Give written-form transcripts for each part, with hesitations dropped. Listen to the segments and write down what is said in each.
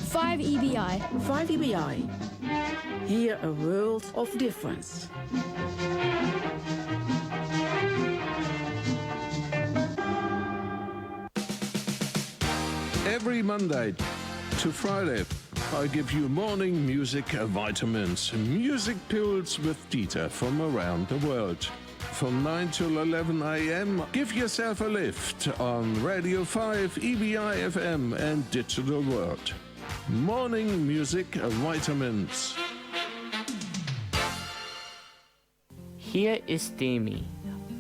5EBI. 5EBI. Hear a world of difference. Every Monday to Friday, I give you morning music vitamins, music pills with Dieter from around the world. From 9 till 11 a.m., give yourself a lift on Radio 5, EBI FM and Digital World. Morning music vitamins. Here is Demi.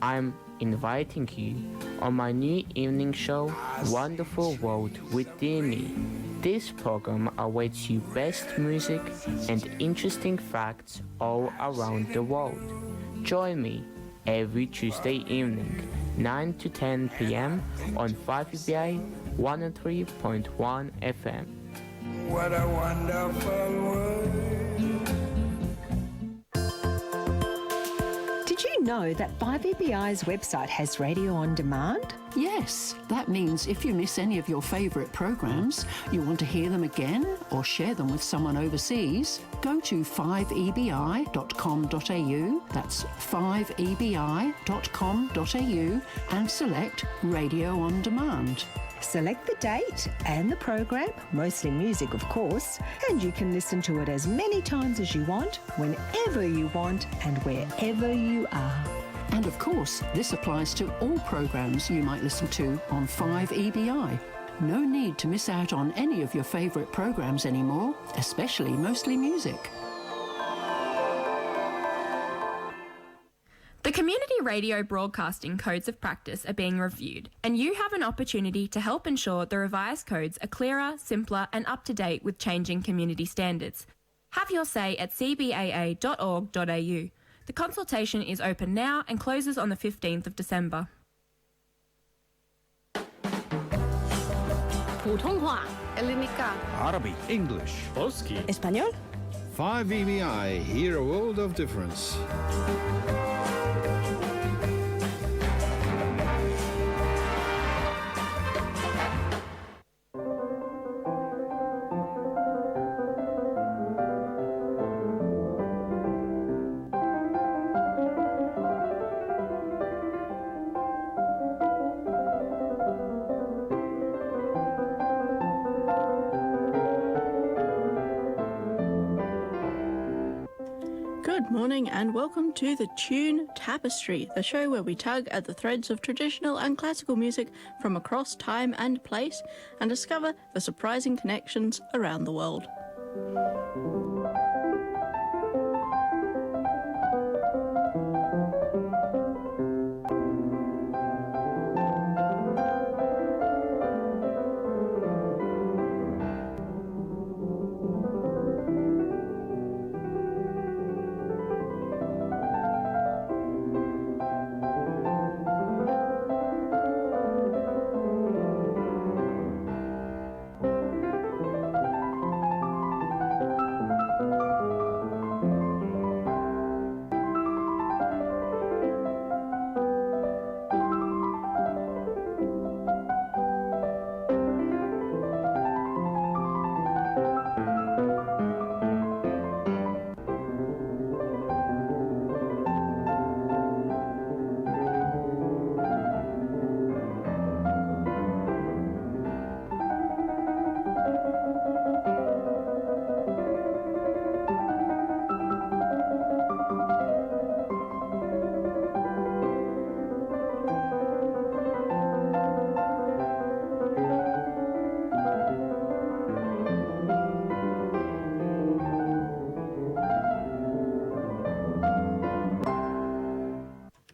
I'm inviting you on my new evening show, Wonderful World with Demi. This program awaits you best music and interesting facts all around the world. Join me every Tuesday evening, 9 to 10 p.m. on 5EBI 103.1 FM. What a wonderful world. Did you know that 5EBI's website has radio on demand? Yes, that means if you miss any of your favourite programmes, you want to hear them again or share them with someone overseas, go to 5ebi.com.au, that's 5ebi.com.au, and select Radio on Demand. Select the date and the program, mostly music of course, and you can listen to it as many times as you want, whenever you want and wherever you are. And of course, this applies to all programmes you might listen to on 5EBI. No need to miss out on any of your favourite programmes anymore, especially mostly music. The Community Radio Broadcasting Codes of Practice are being reviewed, and you have an opportunity to help ensure the revised codes are clearer, simpler and up-to-date with changing community standards. Have your say at cbaa.org.au. The consultation is open now and closes on the 15th of December. 普通话 Ellenica. Arabic, English, Polski, Español? 5EBI, hear a world of difference. Good morning and welcome to the Tune Tapestry, the show where we tug at the threads of traditional and classical music from across time and place and discover the surprising connections around the world.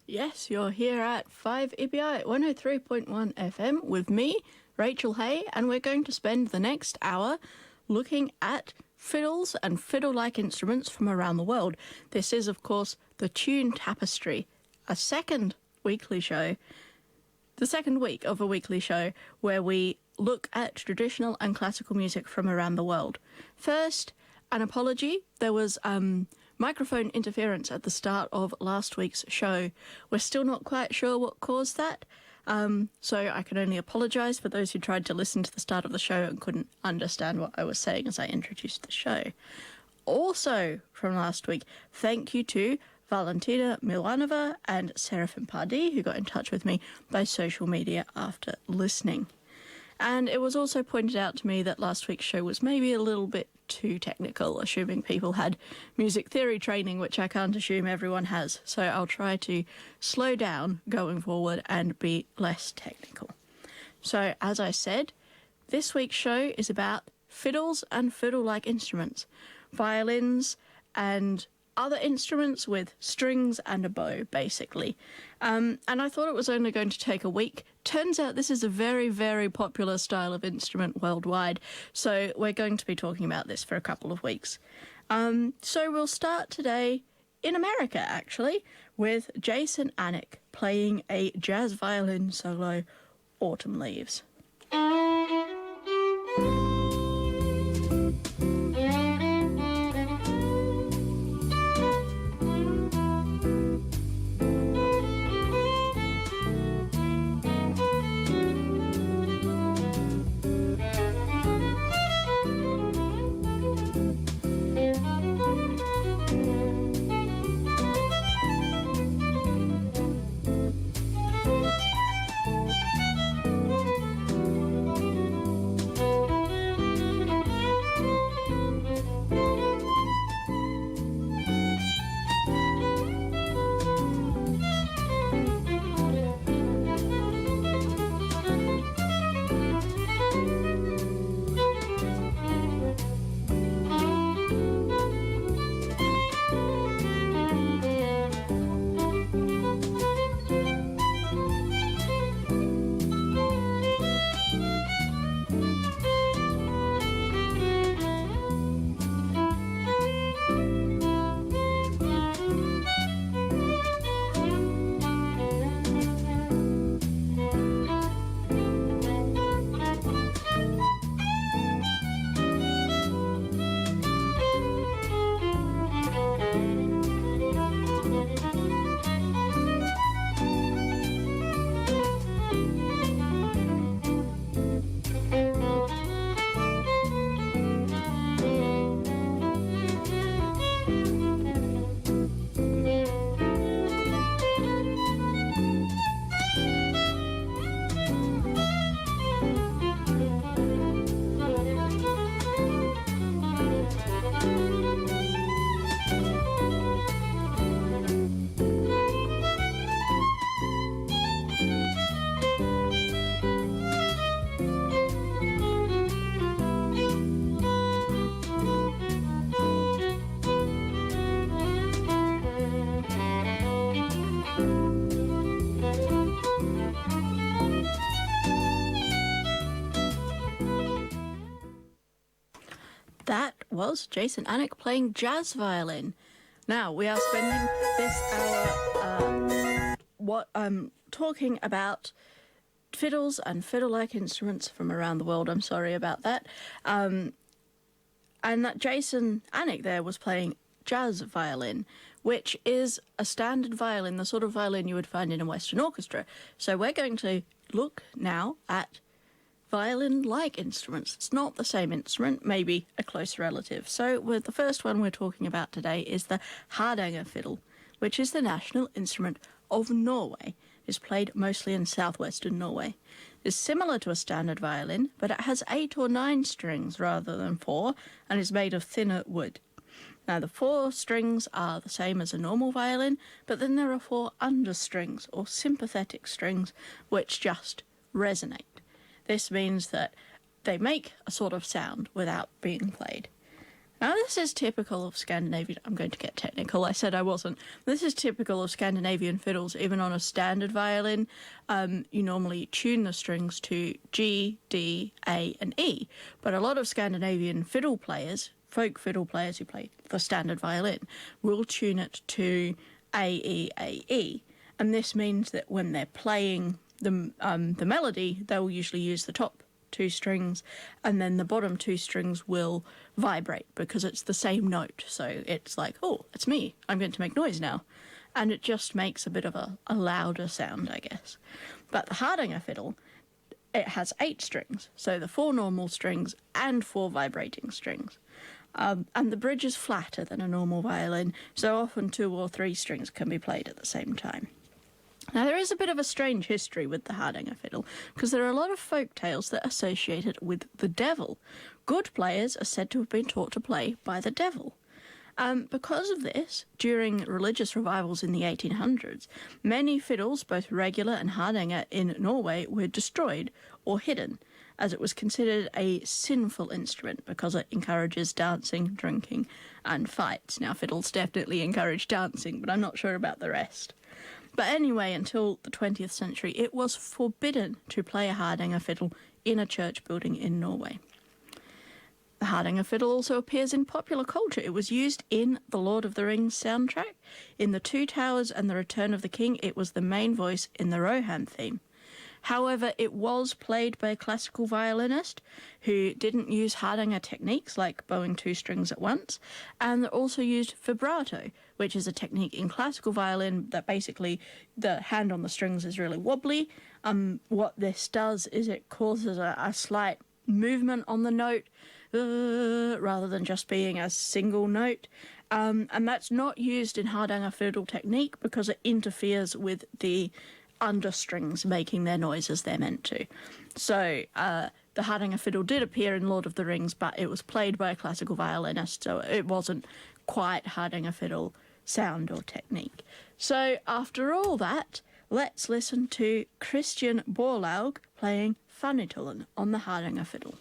Yes, you're here at 5EBI 103.1 FM with me, Rachel Hay, and we're going to spend the next hour looking at fiddles and fiddle-like instruments from around the world. This is, of course, the Tune Tapestry, a second weekly show, the second week of a weekly show where we look at traditional and classical music from around the world. First, an apology. There was microphone interference at the start of last week's show. We're still not quite sure what caused that. So I can only apologise for those who tried to listen to the start of the show and couldn't understand what I was saying as I introduced the show. Also from last week, thank you to Valentina Milanova and Serafim Pardi, who got in touch with me by social media after listening. And it was also pointed out to me that last week's show was maybe a little bit too technical, assuming people had music theory training, which I can't assume everyone has. So I'll try to slow down going forward and be less technical. So, as I said, this week's show is about fiddles and fiddle-like instruments, violins and other instruments with strings and a bow, basically. And I thought it was only going to take a week. Turns out this is a very, very popular style of instrument worldwide, so we're going to be talking about this for a couple of weeks. So we'll start today in America, actually, with Jason Anick playing a jazz violin solo, Autumn Leaves. That was Jason Anick playing jazz violin. Now, we are spending this hour talking about fiddles and fiddle-like instruments from around the world. I'm sorry about that. And that Jason Anick there was playing jazz violin, which is a standard violin, the sort of violin you would find in a Western orchestra. So we're going to look now at violin-like instruments. It's not the same instrument, maybe a close relative. So the first one we're talking about today is the Hardanger fiddle, which is the national instrument of Norway. It's played mostly in southwestern Norway. It's similar to a standard violin, but it has 8 or 9 strings rather than 4, and is made of thinner wood. Now, the 4 strings are the same as a normal violin, but then there are 4 understrings, or sympathetic strings, which just resonate. This means that they make a sort of sound without being played. Now, this is typical of Scandinavian... I'm going to get technical, I said I wasn't. This is typical of Scandinavian fiddles. Even on a standard violin, you normally tune the strings to G, D, A, and E. But a lot of Scandinavian fiddle players, folk fiddle players who play the standard violin, will tune it to A, E, A, E. And this means that when they're playing the melody, they'll usually use the top 2 strings, and then the bottom 2 strings will vibrate because it's the same note. So it's like, oh, it's me, I'm going to make noise now. and it just makes a bit of a louder sound, I guess. But the Hardanger fiddle, it has 8 strings, so the 4 normal strings and 4 vibrating strings. And the bridge is flatter than a normal violin, so often 2 or 3 strings can be played at the same time. Now, there is a bit of a strange history with the Hardanger fiddle, because there are a lot of folk tales that associate it with the devil. Good players are said to have been taught to play by the devil. Because of this, during religious revivals in the 1800s, many fiddles, both regular and Hardanger in Norway, were destroyed or hidden, as it was considered a sinful instrument because it encourages dancing, drinking, and fights. Now, fiddles definitely encourage dancing, but I'm not sure about the rest. But anyway, until the 20th century, it was forbidden to play a Hardanger fiddle in a church building in Norway. The Hardanger fiddle also appears in popular culture. It was used in the Lord of the Rings soundtrack. In The Two Towers and The Return of the King, it was the main voice in the Rohan theme. However, it was played by a classical violinist who didn't use Hardanger techniques like bowing 2 strings at once, and also used vibrato, which is a technique in classical violin that basically the hand on the strings is really wobbly. What this does is it causes a slight movement on the note rather than just being a single note. And that's not used in Hardanger fiddle technique because it interferes with the understrings making their noise as they're meant to. So the Hardanger fiddle did appear in Lord of the Rings, but it was played by a classical violinist, so it wasn't quite Hardanger fiddle sound or technique. So after all that, let's listen to Christian Borlaug playing Fanitullen on the Hardanger fiddle.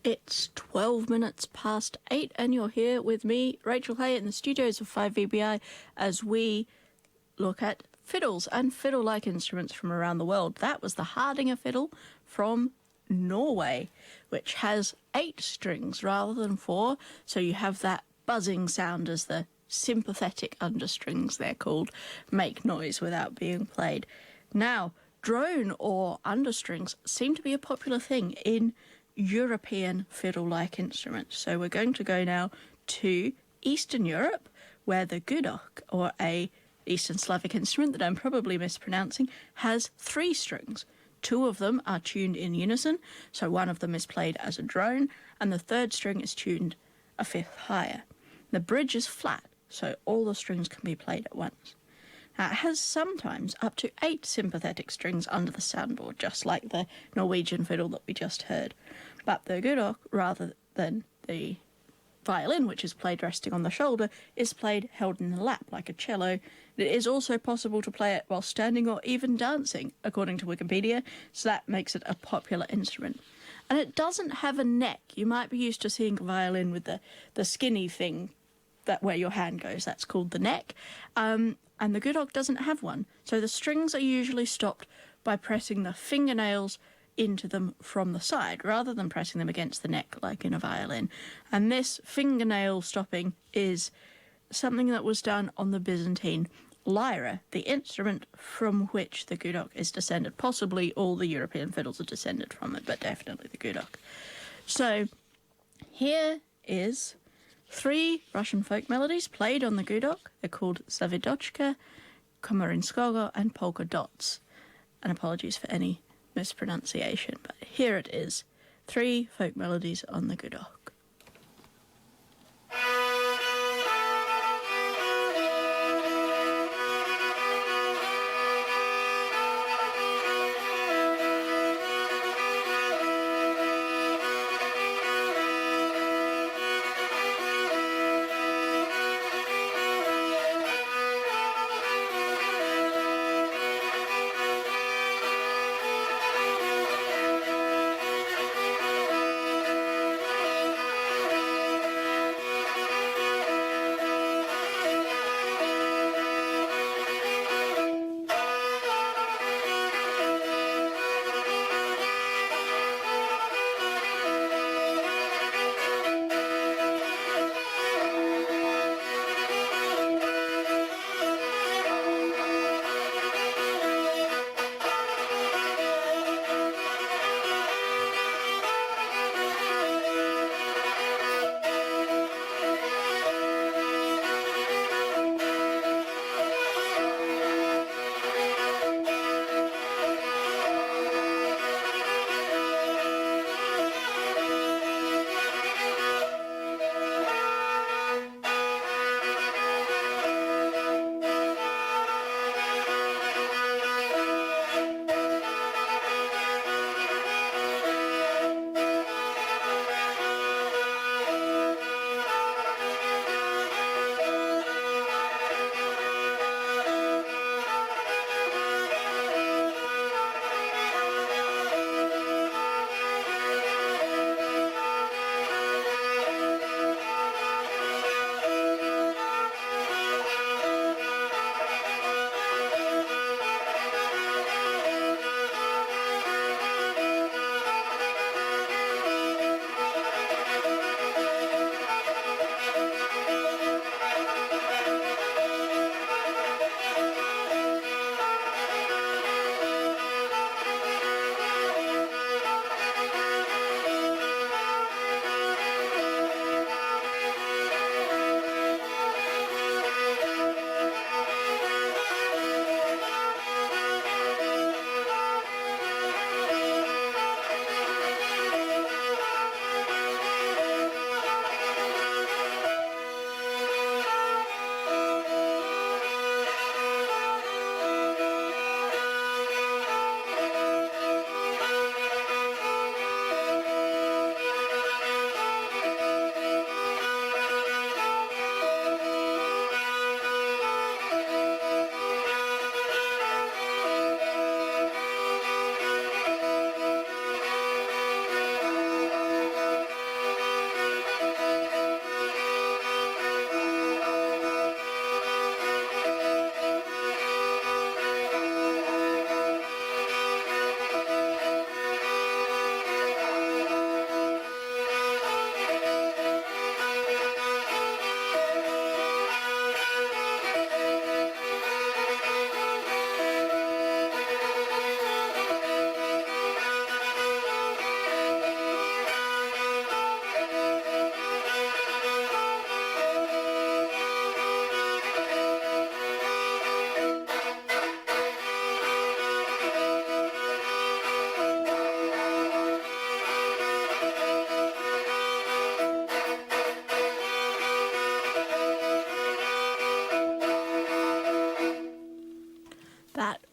It's 12 minutes past 8 and you're here with me, Rachel Hay, in the studios of 5VBI as we look at fiddles and fiddle-like instruments from around the world. That was the Hardanger fiddle from Norway, which has 8 strings rather than 4, so you have that buzzing sound as the sympathetic understrings, they're called, make noise without being played. Now, drone or understrings seem to be a popular thing in European fiddle-like instruments. So we're going to go now to Eastern Europe, where the gudok, or a Eastern Slavic instrument that I'm probably mispronouncing, has 3 strings. 2 of them are tuned in unison, so one of them is played as a drone, and the 3rd string is tuned a 5th higher. The bridge is flat, so all the strings can be played at once. Now, it has sometimes up to 8 sympathetic strings under the soundboard, just like the Norwegian fiddle that we just heard. But the gudok, rather than the violin, which is played resting on the shoulder, is played held in the lap like a cello. It is also possible to play it while standing or even dancing, according to Wikipedia, so that makes it a popular instrument. And it doesn't have a neck. You might be used to seeing a violin with the skinny thing that where your hand goes. That's called the neck. And the gudok doesn't have one. So the strings are usually stopped by pressing the fingernails into them from the side, rather than pressing them against the neck like in a violin. And this fingernail stopping is something that was done on the Byzantine lyra, the instrument from which the gudok is descended. Possibly all the European fiddles are descended from it, but definitely the gudok. So here is 3 Russian folk melodies played on the gudok. They're called Zavidochka, Komarinskogo, and Polka Dots. And apologies for any mispronunciation, but here it is. 3 folk melodies on the gudok.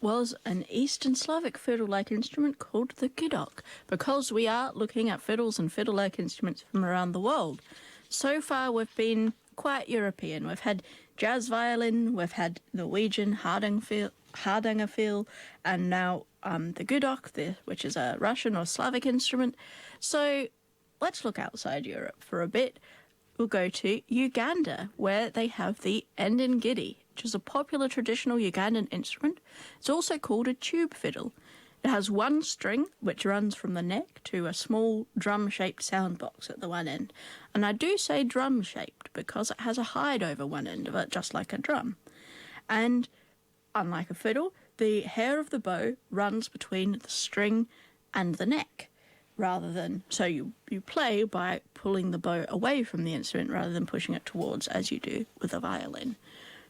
was an Eastern Slavic fiddle-like instrument called the gudok, because we are looking at fiddles and fiddle-like instruments from around the world. So far, we've been quite European. We've had jazz violin, we've had Norwegian hardangerfil, and now the gudok, which is a Russian or Slavic instrument. So let's look outside Europe for a bit. We'll go to Uganda, where they have the endingidi, which is a popular traditional Ugandan instrument. It's also called a tube fiddle. It has one string, which runs from the neck to a small drum-shaped sound box at the one end. And I do say drum-shaped because it has a hide over one end of it, just like a drum. And unlike a fiddle, the hair of the bow runs between the string and the neck, rather than, so you play by pulling the bow away from the instrument rather than pushing it towards, as you do with a violin.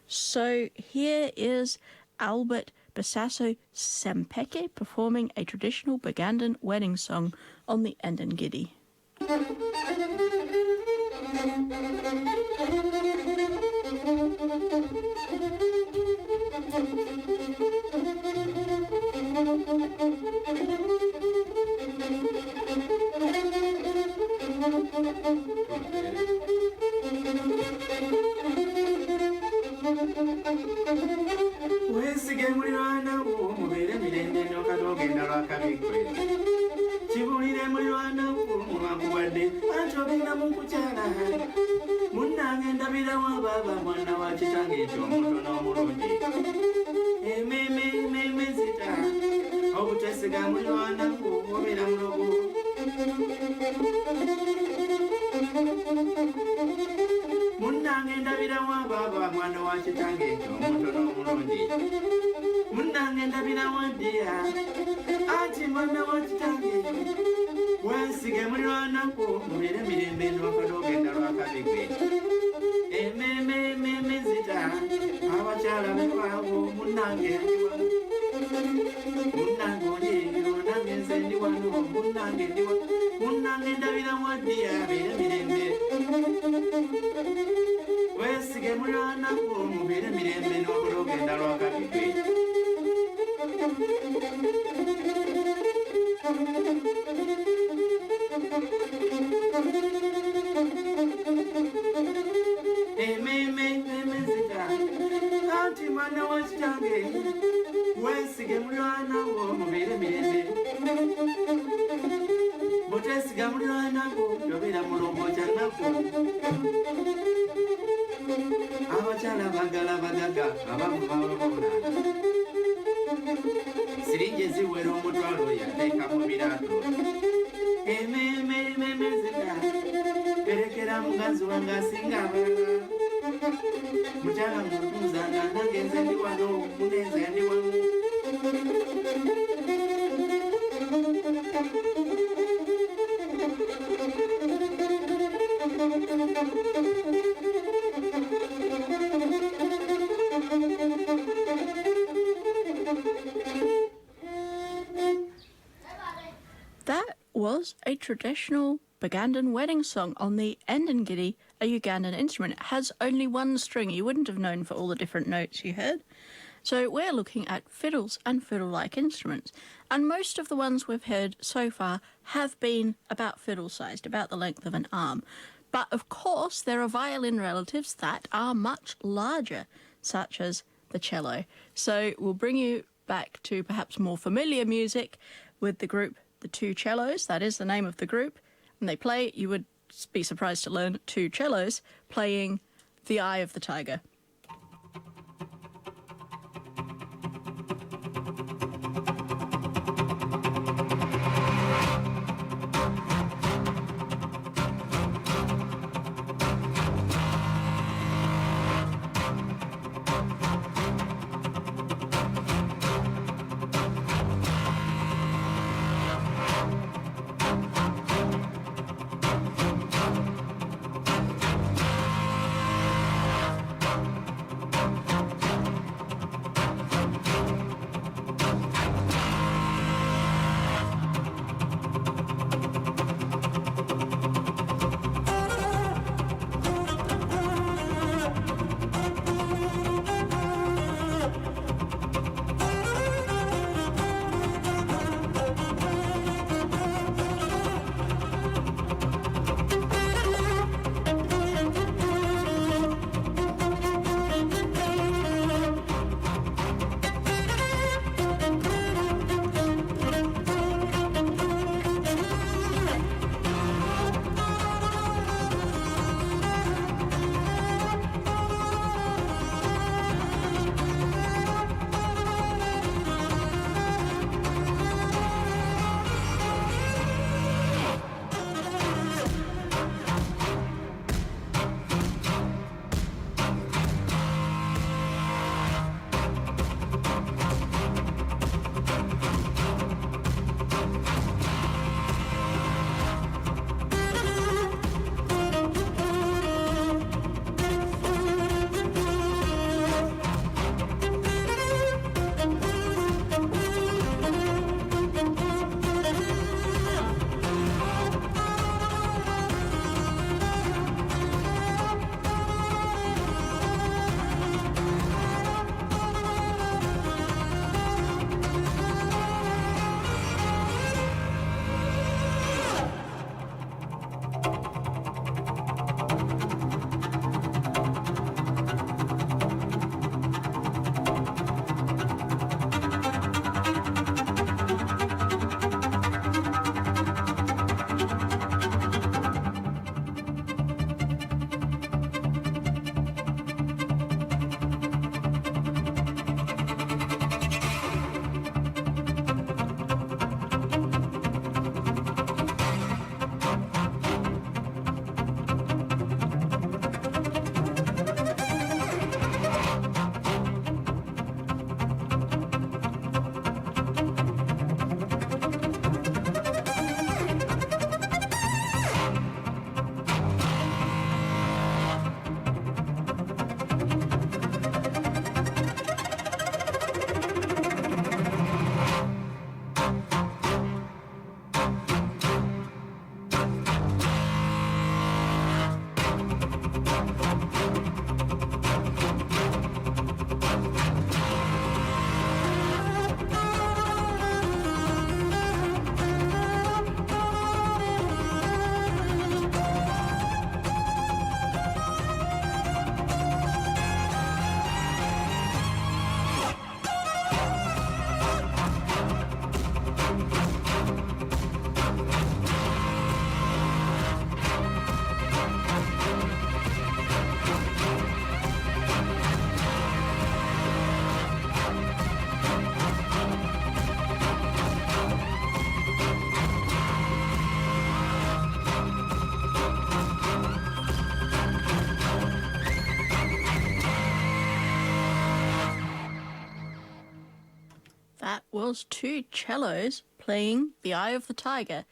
So here is Albert Basaso Sempeke performing a traditional Bugandan wedding song on the endingidi. Wesige mulirwana wo mubere mirembe n'okatogenda lwakabigwe kibulire mulirwana wo mwakuwadde antogenda mu kukyala munnange ndabira wa baba mwana wa kitange ekyo omutono omulungi ememe zita obutesiga mulirwana wo obeera mulogo munnange ndabira wa baba mwana wa kitange ekyo omutono omulungi munnange ndabira wa ddiya anti mwana wa kitange wensige mulirwanako mubere mirembe n'okatogenda lwakabigwe ememe zita abakyala bebaabo munnange ndiwamu munnange oliero nange nze ndi wano munnange ndiwa munnange ndabira wa ddiya abeere mirembe wesige mulirwanako mubere mirembe n'okatogenda lwakabigwe ememe zita anti mwana wa kitange wesige mulirwanako mubere mirembe botesiga mulirwanako tobeera mulongo kyannako abakyala bagala bagaga abavuba babona siringi eziwera omutwalo yateeka mu biraato ememe zita terekera mugazi wange asinga abalala mukyala mutuuzanga nange nze ndi wano munenze ndi wamu That was a traditional Bugandan wedding song on the endingidi, a Ugandan instrument. It has only one string. You wouldn't have known for all the different notes you heard. So we're looking at fiddles and fiddle-like instruments. And most of the ones we've heard so far have been about fiddle-sized, about the length of an arm. But of course, there are violin relatives that are much larger, such as the cello. So we'll bring you back to perhaps more familiar music with the group The Two Cellos. That is the name of the group. And they play, you would be surprised to learn, two cellos playing The Eye of the Tiger. that was two cellos playing The Eye of the Tiger.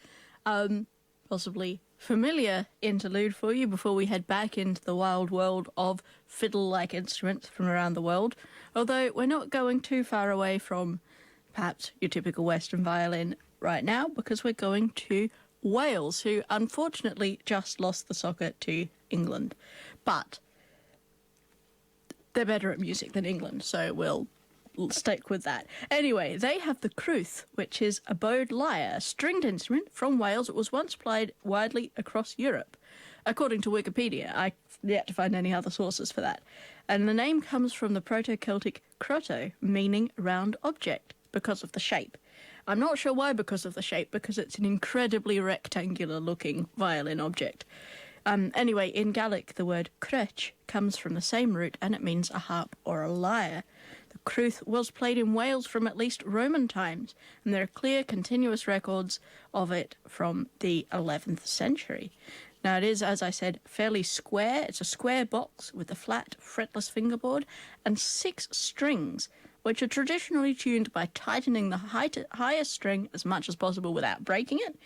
Possibly familiar interlude for you before we head back into the wild world of fiddle-like instruments from around the world. Although we're not going too far away from perhaps your typical Western violin right now, because we're going to Wales, who unfortunately just lost the soccer to England. But they're better at music than England, so we'll stick with that. Anyway, they have the crwth, which is a bowed lyre, a stringed instrument from Wales. It was once played widely across Europe. According to Wikipedia, I've yet to find any other sources for that. And the name comes from the Proto-Celtic kroto, meaning round object, because of the shape. I'm not sure why because of the shape, because it's an incredibly rectangular-looking violin object. Anyway, in Gaelic, the word crech comes from the same root, and it means a harp or a lyre. The crwth was played in Wales from at least Roman times, and there are clear, continuous records of it from the 11th century. Now, it is, as I said, fairly square. It's a square box with a flat, fretless fingerboard and 6 strings, which are traditionally tuned by tightening the highest string as much as possible without breaking it.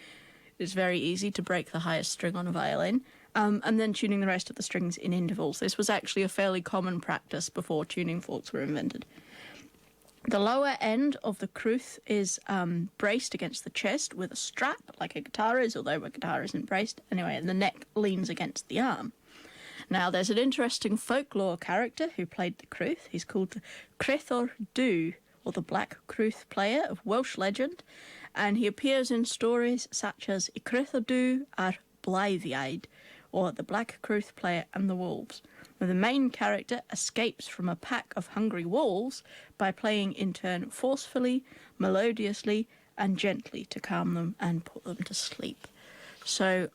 It's very easy to break the highest string on a violin, and then tuning the rest of the strings in intervals. This was actually a fairly common practice before tuning forks were invented. The lower end of the crwth is braced against the chest with a strap, like a guitar is, although a guitar isn't braced. Anyway, and the neck leans against the arm. Now, there's an interesting folklore character who played the crwth. He's called the Crethor Du, or the Black Crwth Player of Welsh legend, and he appears in stories such as Y Crethor Du ar Blythiaid, or the Black Crwth Player and the Wolves, where the main character escapes from a pack of hungry wolves by playing in turn forcefully, melodiously, and gently to calm them and put them to sleep. So,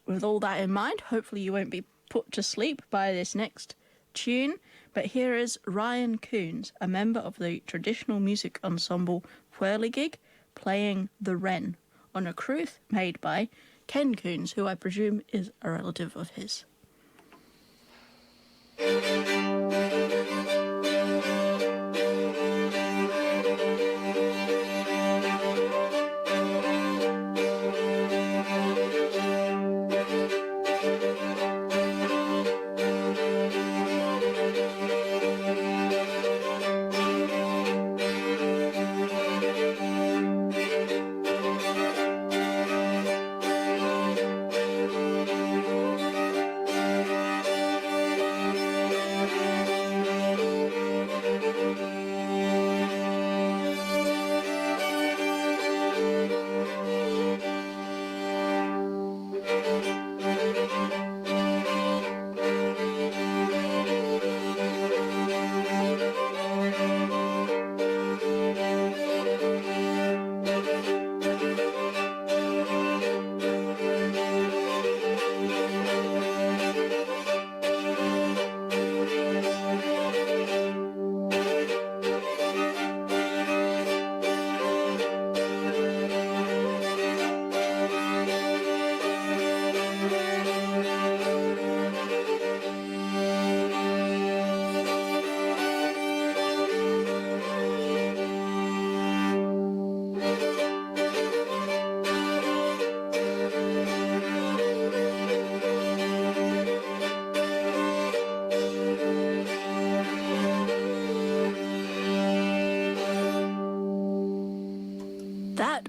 with all that in mind, hopefully you won't be put to sleep by this next tune, but here is Ryan Coons, a member of the traditional music ensemble Whirligig, playing The Wren on a crwth made by Ken Coons, who I presume is a relative of his.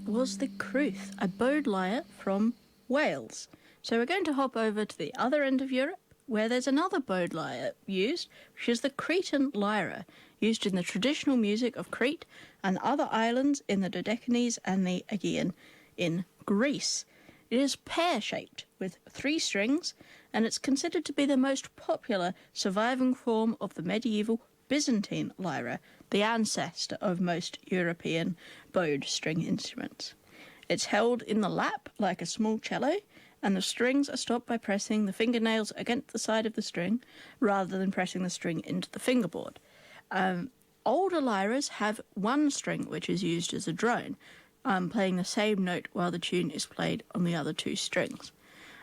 Was the crwth, a bowed lyre from Wales. So we're going to hop over to the other end of Europe, where there's another bowed lyre used, which is the Cretan lyra, used in the traditional music of Crete and other islands in the Dodecanese and the Aegean in Greece. It is pear-shaped with 3 strings, and it's considered to be the most popular surviving form of the medieval Byzantine lyra, the ancestor of most European bowed string instruments. It's held in the lap like a small cello, and the strings are stopped by pressing the fingernails against the side of the string rather than pressing the string into the fingerboard. Older lyras have 1 string which is used as a drone, playing the same note while the tune is played on the other 2 strings.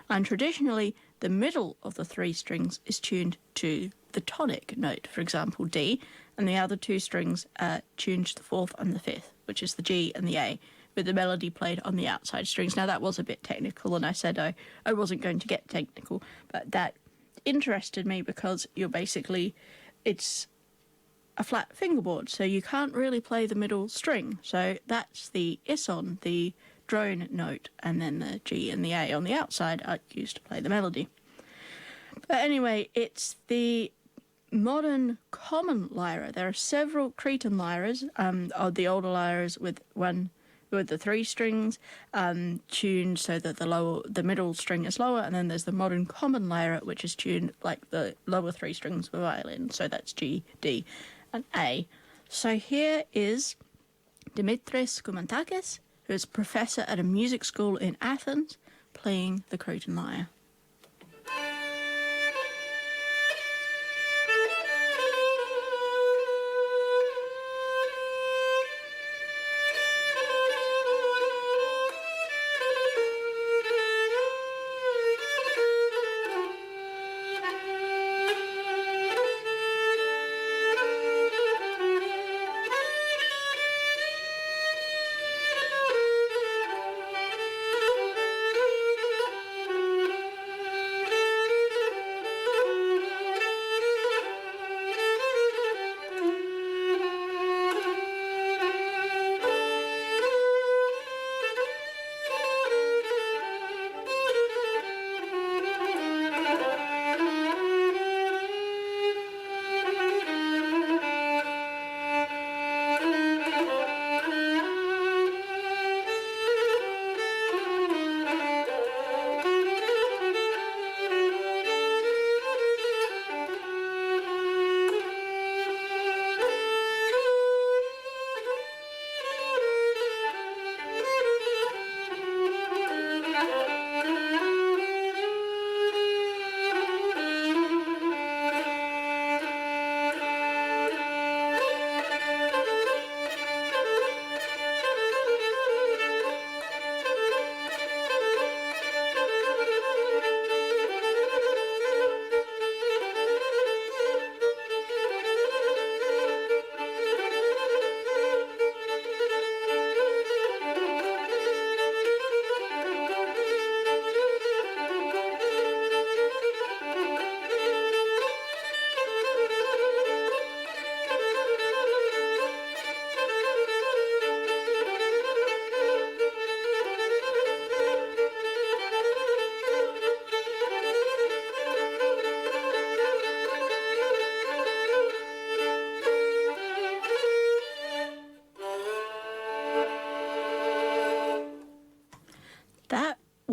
And traditionally, the middle of the 3 strings is tuned to the tonic note, for example, D, and the other two strings are tuned to the fourth and the fifth, which is the G and the A, with the melody played on the outside strings. Now, that was a bit technical, and I said I wasn't going to get technical, but that interested me because it's a flat fingerboard, so you can't really play the middle string. So that's the Isson, the drone note, and then the G and the A on the outside are used to play the melody. But anyway, it's the modern common lyra. There are several Cretan lyras, of the older lyras with the three strings tuned so that the middle string is lower, and then there's the modern common lyra, which is tuned like the lower three strings of a violin. So that's G, D, and A. So here is Dimitris Koumantakis, who is a professor at a music school in Athens, playing the Cretan lyre.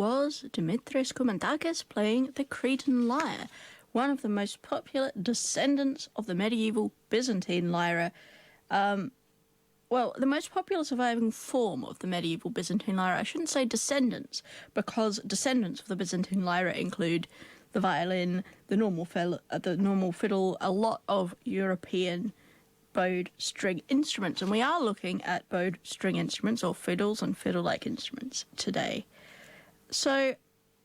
was Dimitris Koumantakis playing the Cretan lyre, one of the most popular descendants of the medieval Byzantine lyre. Well, the most popular surviving form of the medieval Byzantine lyre. I shouldn't say descendants, because descendants of the Byzantine lyre include the violin, the normal fiddle, a lot of European bowed string instruments. And we are looking at bowed string instruments, or fiddles and fiddle-like instruments today. So,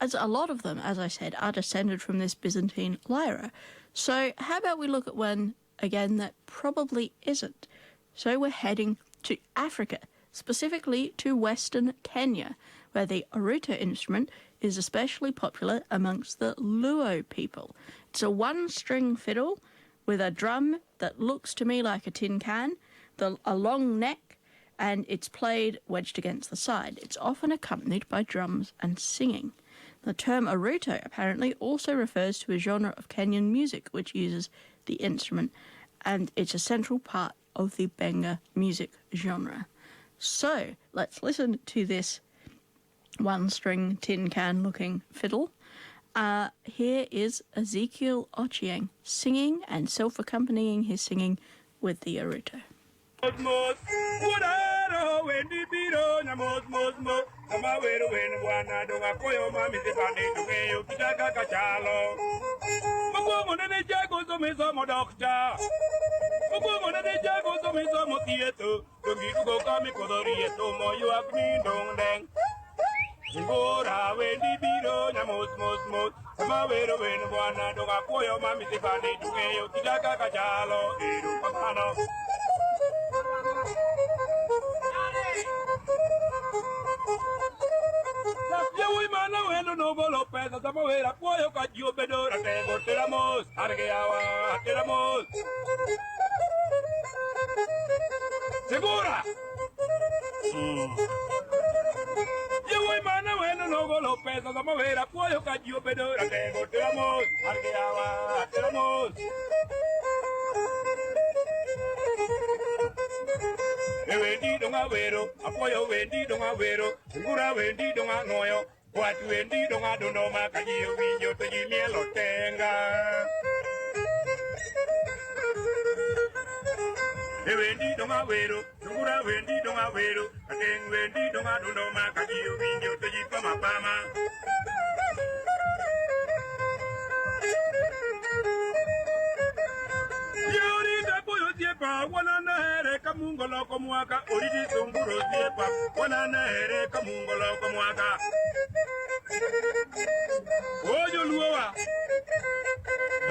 as a lot of them, as I said, are descended from this Byzantine lyra. So how about we look at one, again, that probably isn't? So we're heading to Africa, specifically to Western Kenya, where the oruto instrument is especially popular amongst the Luo people. It's a one-string fiddle with a drum that looks to me like a tin can, a long neck, and it's played wedged against the side. It's often accompanied by drums and singing. The term oruto apparently also refers to a genre of Kenyan music which uses the instrument, and it's a central part of the Benga music genre. So, let's listen to this one-string tin can-looking fiddle. Here is Ezekiel Ochieng singing and self-accompanying his singing with the oruto. sama wero wen bwana doga koyo mami tifani tungeyo kidaka kachalo eru papano. Ya voy mana bueno no golo pesa sama wera koyo kajo bedora tengo teramos argeawa teramos. Segura. Yo voy mana bueno no golo pesa sama wera koyo kajo bedora tengo teramos argeawa teramos. Vendido un avero, apoyo vendido un avero, segura vendido un anoyo, cuatro vendido un adonoma, callillo viño, te y lo tenga. He vendido un avero, segura vendido un avero, ten vendido un adonoma, callillo viño, te y pama. Wana here kamungolo komwaka oriji tunguro diepa wana here kamungolo komwaka ojo luwa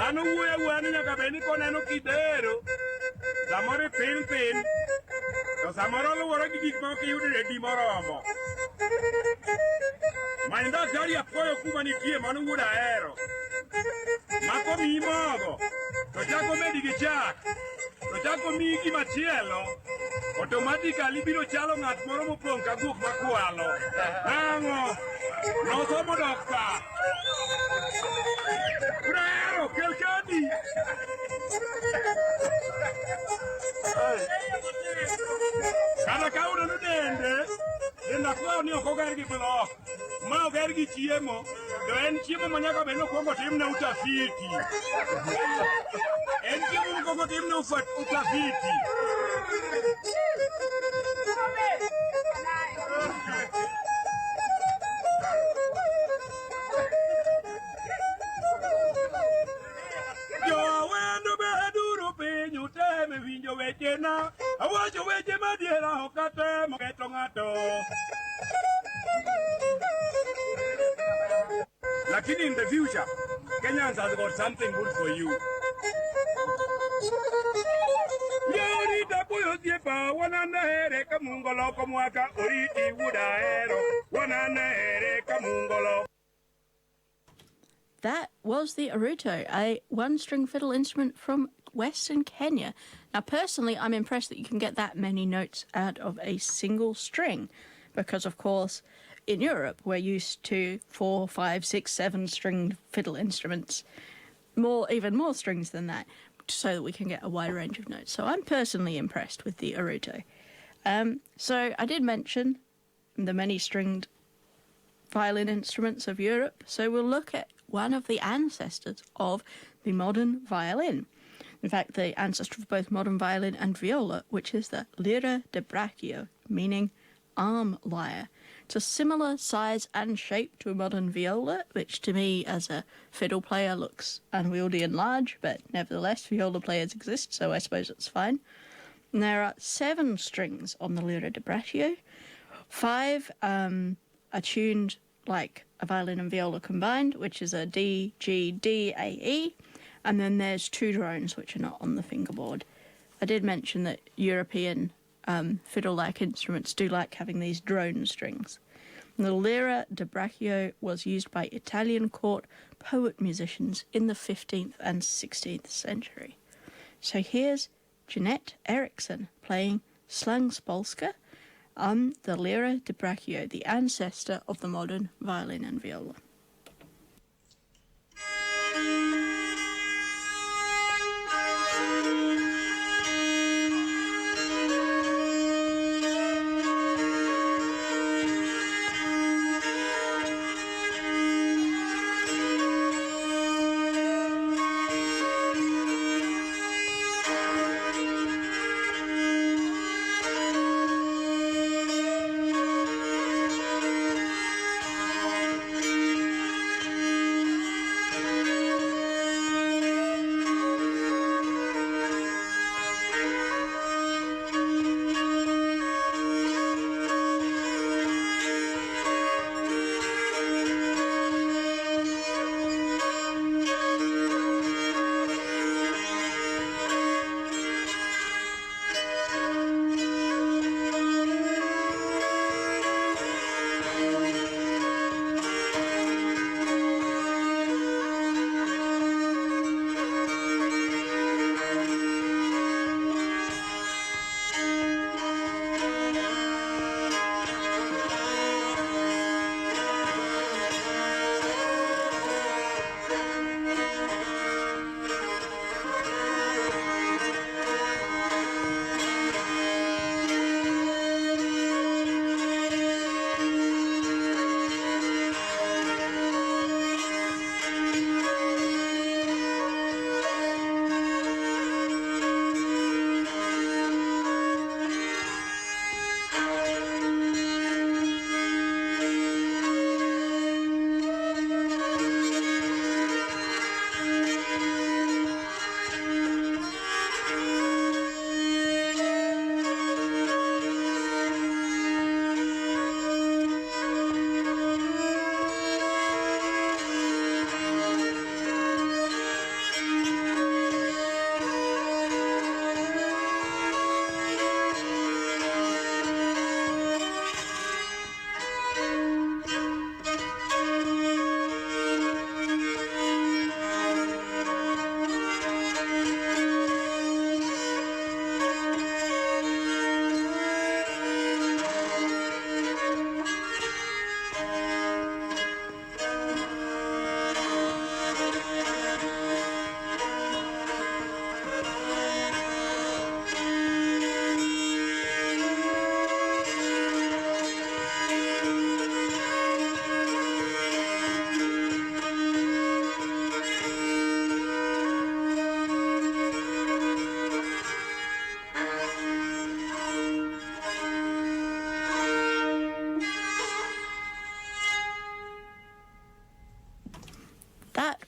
anu wuya wani nyaka beni koneno kidero samore pin to samoro luworo gi gik moko yudre di moromo mainda jari apoyo kuma nitie mano wuda hero mako mi mogo to chako medi gi chak to chako mi gima chielo automatically biro chalo ng'at moro mopong' ka guok makwalo ang'o nosomo dokta brero kel kadi kata ka uneno dende akwayo ni ok oger gi blok ma oger gi chiemo to en chiemo ma nyaka bed nokwongo timne utafiti en chiemo mokwongo timne utafiti jowendo beduru piny uteme winjo wechena awacho weche madiera ok atemo keto ng'ato lakini in the future Kenyans has got something good for you. Yorita puyo siepa wanana here kamungolo komwaka oriti wuda hero wanana here kamungolo. That was the Aruto, a one-string fiddle instrument from Western Kenya. Now, personally, I'm impressed that you can get that many notes out of a single string, because, of course, in Europe, we're used to 4, 5, 6, 7-stringed fiddle instruments, even more strings than that, so that we can get a wide range of notes. So I'm personally impressed with the Aruto. So I did mention the many-stringed violin instruments of Europe, so we'll look at one of the ancestors of the modern violin. In fact, the ancestor of both modern violin and viola, which is the lira de braccio, meaning arm lyre. It's a similar size and shape to a modern viola, which to me as a fiddle player looks unwieldy and large, but nevertheless viola players exist, so I suppose it's fine. And there are 7 strings on the lira de braccio. 5 are tuned like a violin and viola combined, which is a D, G, D, A, E, and then there's 2 drones which are not on the fingerboard. I did mention that European fiddle-like instruments do like having these drone strings. The lira de braccio was used by Italian court poet musicians in the 15th and 16th century. So here's Jeanette Eriksson playing Slangspolska on the lira de braccio, the ancestor of the modern violin and viola.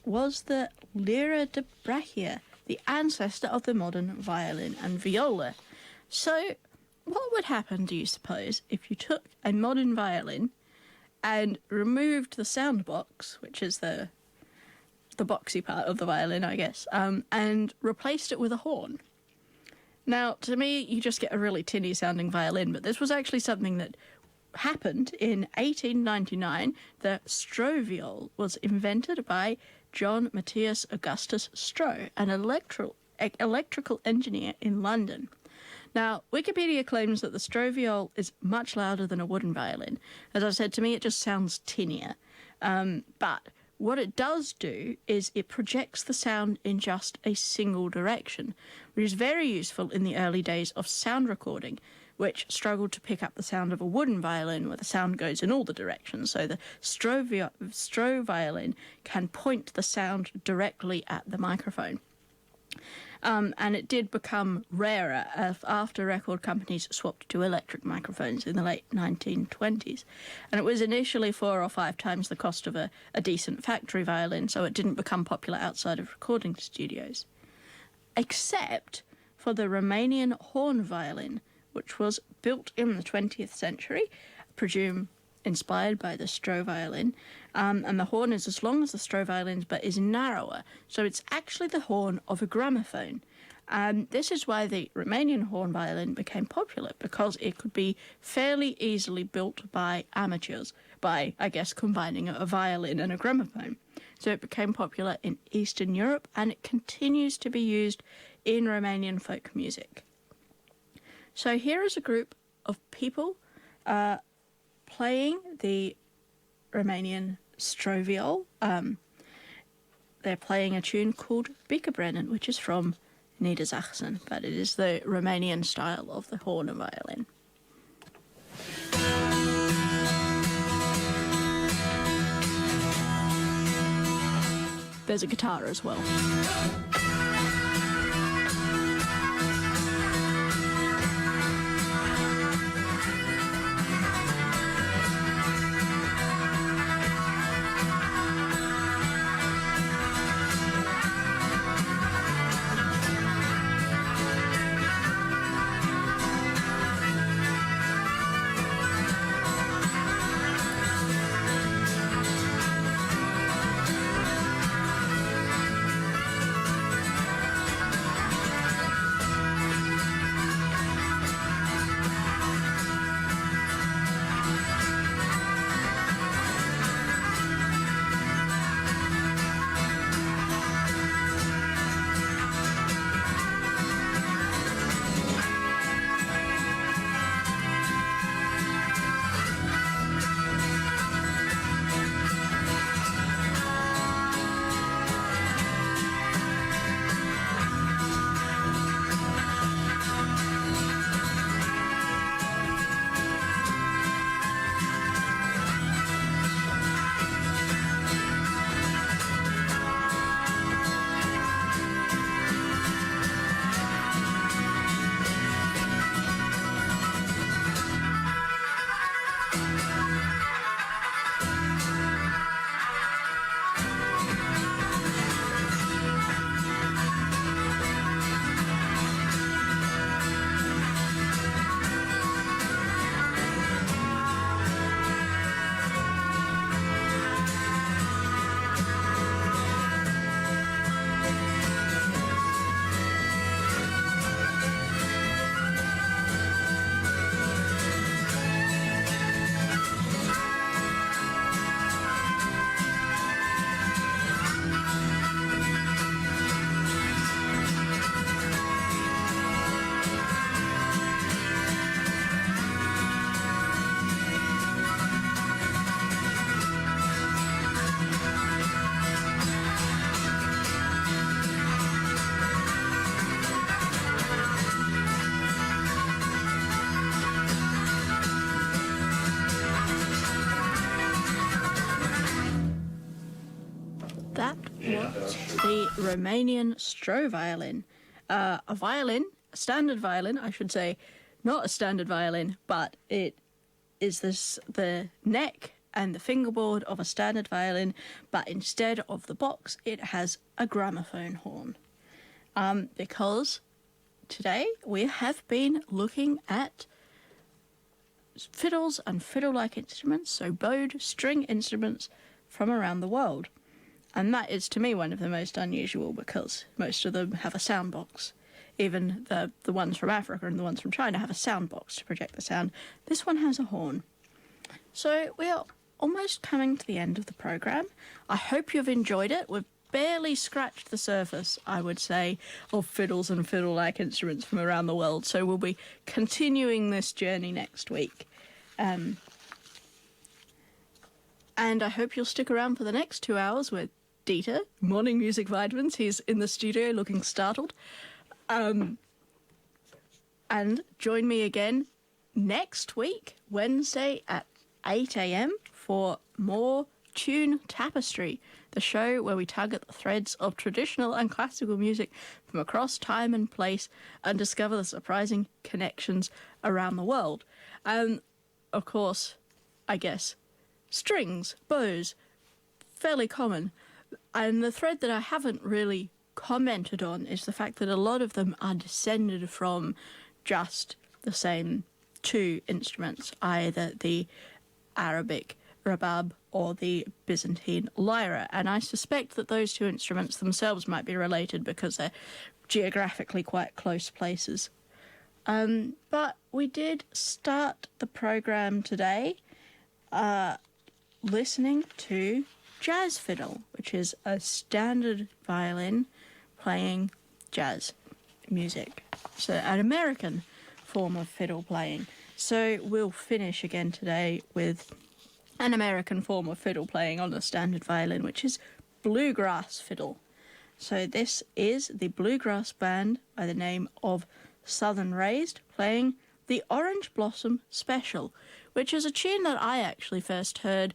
was the lyra de brachia, the ancestor of the modern violin and viola. So, what would happen, do you suppose, if you took a modern violin and removed the sound box, which is the boxy part of the violin, I guess, and replaced it with a horn? Now, to me, you just get a really tinny sounding violin, but this was actually something that happened in 1899. The Stroviol was invented by John Matthias Augustus Stroh, an electrical engineer in London. Now, Wikipedia claims that the Stroviol is much louder than a wooden violin. As I said, to me, it just sounds tinnier. But what it does do is it projects the sound in just a single direction, which is very useful in the early days of sound recording, which struggled to pick up the sound of a wooden violin where the sound goes in all the directions. So the Stroh violin can point the sound directly at the microphone. And it did become rarer after record companies swapped to electric microphones in the late 1920s. And it was initially 4 or 5 times the cost of a decent factory violin, so it didn't become popular outside of recording studios. Except for the Romanian horn violin, which was built in the 20th century, I presume inspired by the Stroh violin, and the horn is as long as the Stroh violins but is narrower, so it's actually the horn of a gramophone. This is why the Romanian horn violin became popular, because it could be fairly easily built by amateurs by, I guess, combining a violin and a gramophone. So it became popular in Eastern Europe, and it continues to be used in Romanian folk music. So here is a group of people playing the Romanian Stroviol. They're playing a tune called Bickerbrennen, which is from Niedersachsen, but it is the Romanian style of the horn and violin. There's a guitar as well. The Romanian Stroh violin. A standard violin, I should say, not a standard violin, but it is the neck and the fingerboard of a standard violin, but instead of the box, it has a gramophone horn. Because today we have been looking at fiddles and fiddle-like instruments, so bowed string instruments from around the world. And that is, to me, one of the most unusual because most of them have a sound box. Even the ones from Africa and the ones from China have a sound box to project the sound. This one has a horn. So we are almost coming to the end of the programme. I hope you've enjoyed it. We've barely scratched the surface, I would say, of fiddles and fiddle-like instruments from around the world. So we'll be continuing this journey next week. And I hope you'll stick around for the next 2 hours with Dieter, Morning Music Vitamins. He's in the studio looking startled. And join me again next week, Wednesday at 8 a.m. for more Tune Tapestry, the show where we tug at the threads of traditional and classical music from across time and place and discover the surprising connections around the world. And, of course, I guess, strings, bows, fairly common. And the thread that I haven't really commented on is the fact that a lot of them are descended from just the same two instruments, either the Arabic rabab or the Byzantine lyra, and I suspect that those two instruments themselves might be related because they're geographically quite close places. But we did start the program today listening to jazz fiddle, which is a standard violin playing jazz music. So an American form of fiddle playing. So we'll finish again today with an American form of fiddle playing on the standard violin, which is bluegrass fiddle. So this is the bluegrass band by the name of Southern Raised playing the Orange Blossom Special, which is a tune that I actually first heard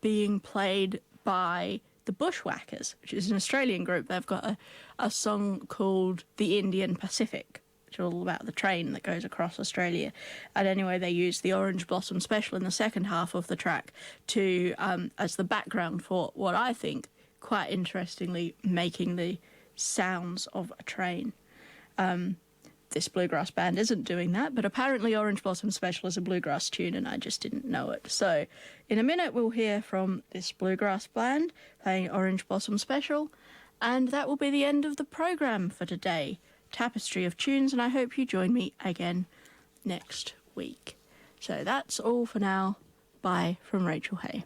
being played by the Bushwhackers, which is an Australian group. They've got a song called The Indian Pacific, which is all about the train that goes across Australia. And anyway, they used the Orange Blossom Special in the second half of the track to as the background for what I think, quite interestingly, making the sounds of a train. This bluegrass band isn't doing that, but apparently Orange Blossom Special is a bluegrass tune and I just didn't know it. So in a minute we'll hear from this bluegrass band playing Orange Blossom Special, and that will be the end of the programme for today. Tapestry of Tunes, and I hope you join me again next week. So that's all for now. Bye from Rachel Hay.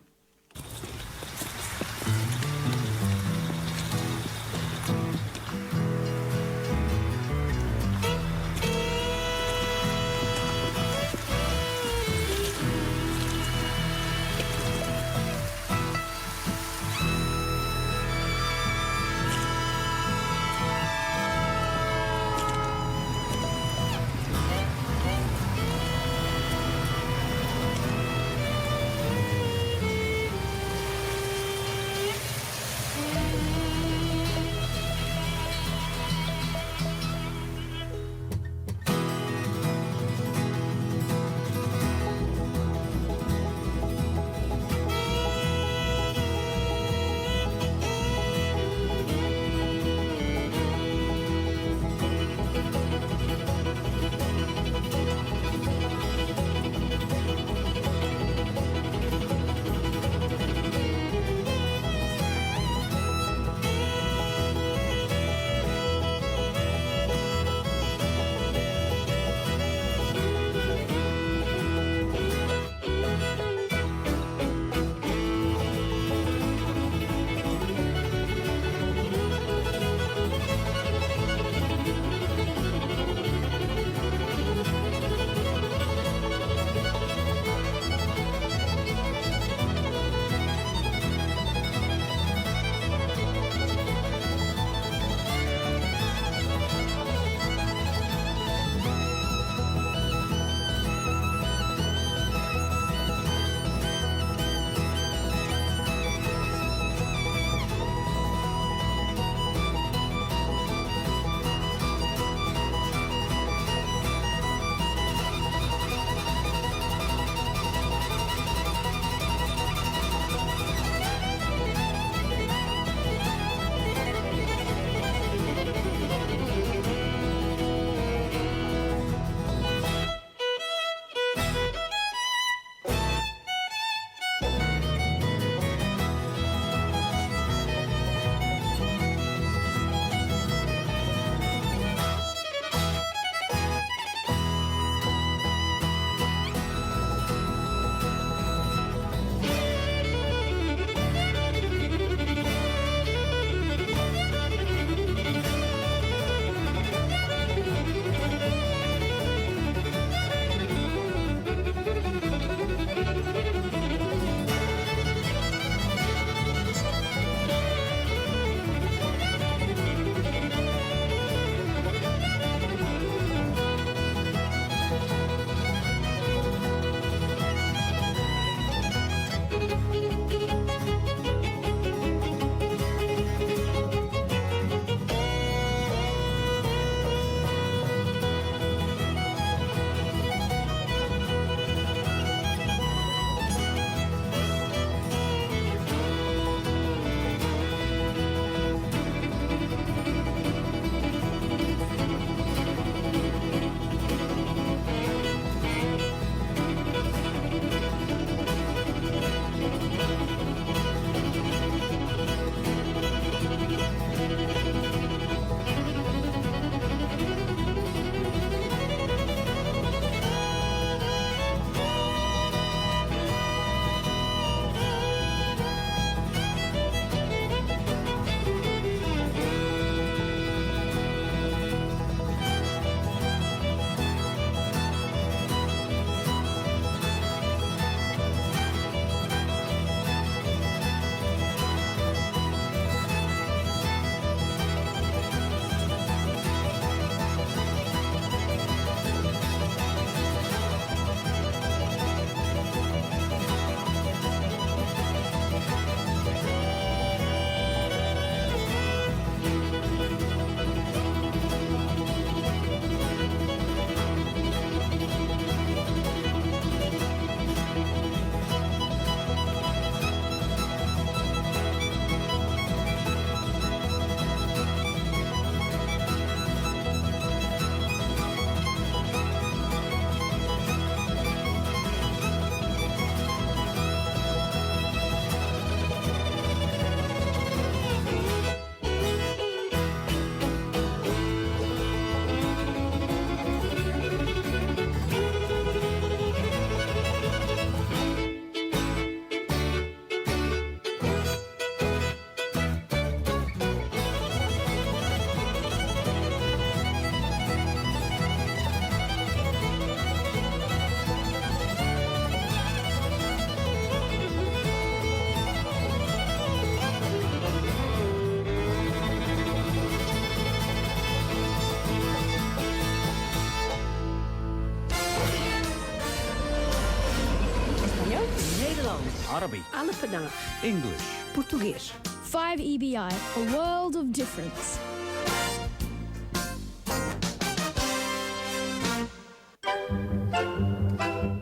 Nederlands, Arabic, Alapana, English. Português. 5 EBI, a world of difference.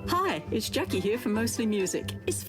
Hi, it's Jackie here from Mostly Music. Is